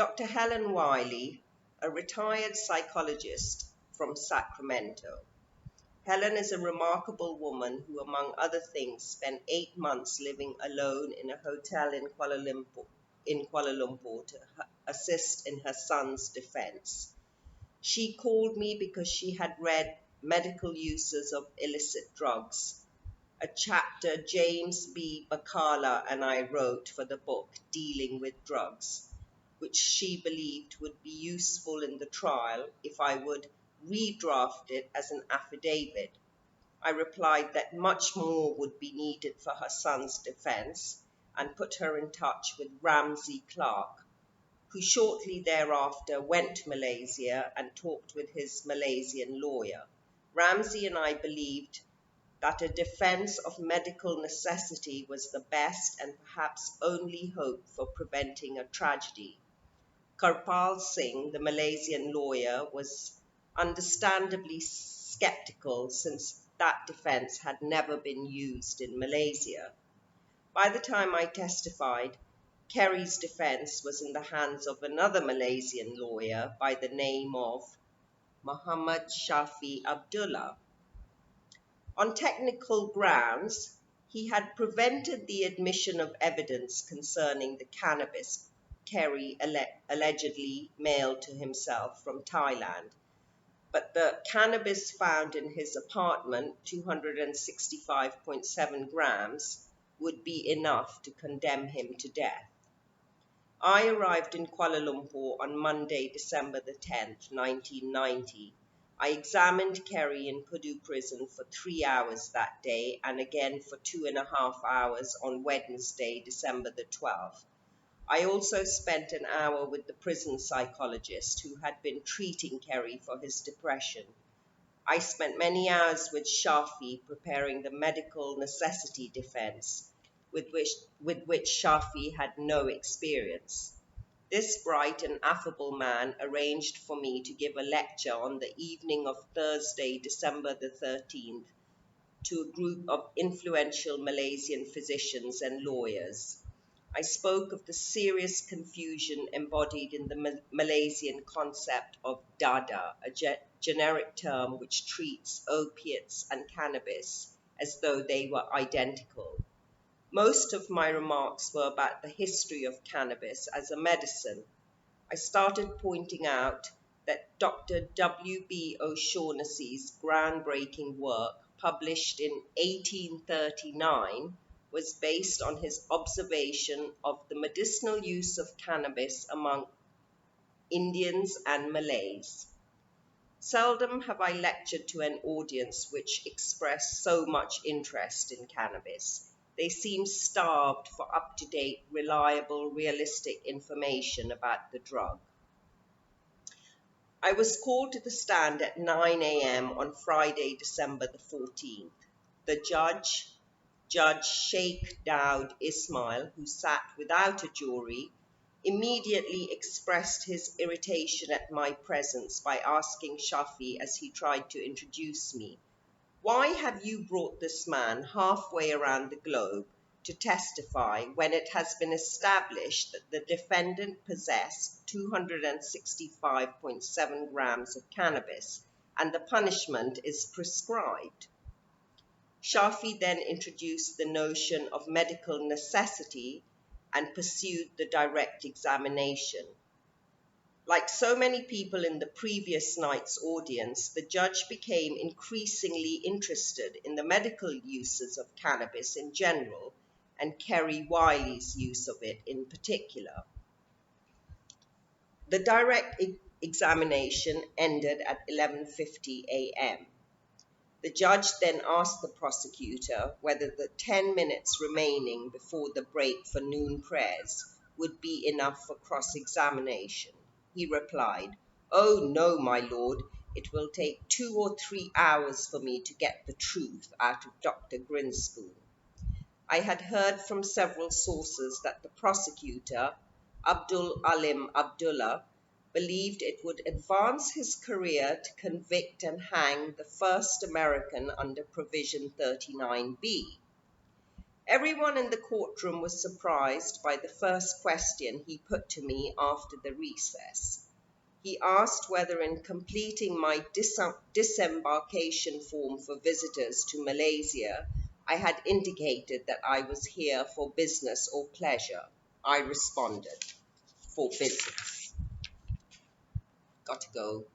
Dr. Helen Wiley, a retired psychologist from Sacramento. Helen is a remarkable woman who, among other things, spent 8 months living alone in a hotel in Kuala Lumpur to assist in her son's defense. She called me because she had read Medical Uses of Illicit Drugs, a chapter James B. Bacala and I wrote for the book Dealing with Drugs, which she believed would be useful in the trial if I would redraft it as an affidavit. I replied that much more would be needed for her son's defense and put her in touch with Ramsey Clark, who shortly thereafter went to Malaysia and talked with his Malaysian lawyer. Ramsey and I believed that a defense of medical necessity was the best and perhaps only hope for preventing a tragedy. Karpal Singh, the Malaysian lawyer, was understandably skeptical since that defense had never been used in Malaysia. By the time I testified, Kerry's defense was in the hands of another Malaysian lawyer by the name of Muhammad Shafi Abdullah. On technical grounds, he had prevented the admission of evidence concerning the cannabis Kerry allegedly mailed to himself from Thailand, but the cannabis found in his apartment, 265.7 grams, would be enough to condemn him to death. I arrived in Kuala Lumpur on Monday, December the 10th, 1990. I examined Kerry in Pudu prison for 3 hours that day and again for 2.5 hours on Wednesday, December the 12th. I also spent an hour with the prison psychologist who had been treating Kerry for his depression. I spent many hours with Shafi preparing the medical necessity defense, with which Shafi had no experience. This bright and affable man arranged for me to give a lecture on the evening of Thursday, December the 13th, to a group of influential Malaysian physicians and lawyers. I spoke of the serious confusion embodied in the Malaysian concept of dada, a generic term which treats opiates and cannabis as though they were identical. Most of my remarks were about the history of cannabis as a medicine. I started pointing out that Dr. W.B. O'Shaughnessy's groundbreaking work, published in 1839, was based on his observation of the medicinal use of cannabis among Indians and Malays. Seldom have I lectured to an audience which expressed so much interest in cannabis. They seem starved for up-to-date, reliable, realistic information about the drug. I was called to the stand at 9 a.m. on Friday, December the 14th. The Judge Sheikh Daud Ismail, who sat without a jury, immediately expressed his irritation at my presence by asking Shafi as he tried to introduce me, "Why have you brought this man halfway around the globe to testify when it has been established that the defendant possessed 265.7 grams of cannabis and the punishment is prescribed?" Shafi then introduced the notion of medical necessity and pursued the direct examination. Like so many people in the previous night's audience, the judge became increasingly interested in the medical uses of cannabis in general and Kerry Wiley's use of it in particular. The direct examination ended at 11:50 a.m. The judge then asked the prosecutor whether the 10 minutes remaining before the break for noon prayers would be enough for cross-examination. He replied, "Oh no, my lord, it will take 2 or 3 hours for me to get the truth out of Dr. Grinspoon." I had heard from several sources that the prosecutor, Abdul Alim Abdullah, believed it would advance his career to convict and hang the first American under Provision 39B. Everyone in the courtroom was surprised by the first question he put to me after the recess. He asked whether in completing my disembarkation form for visitors to Malaysia, I had indicated that I was here for business or pleasure. I responded, for business. Got to go.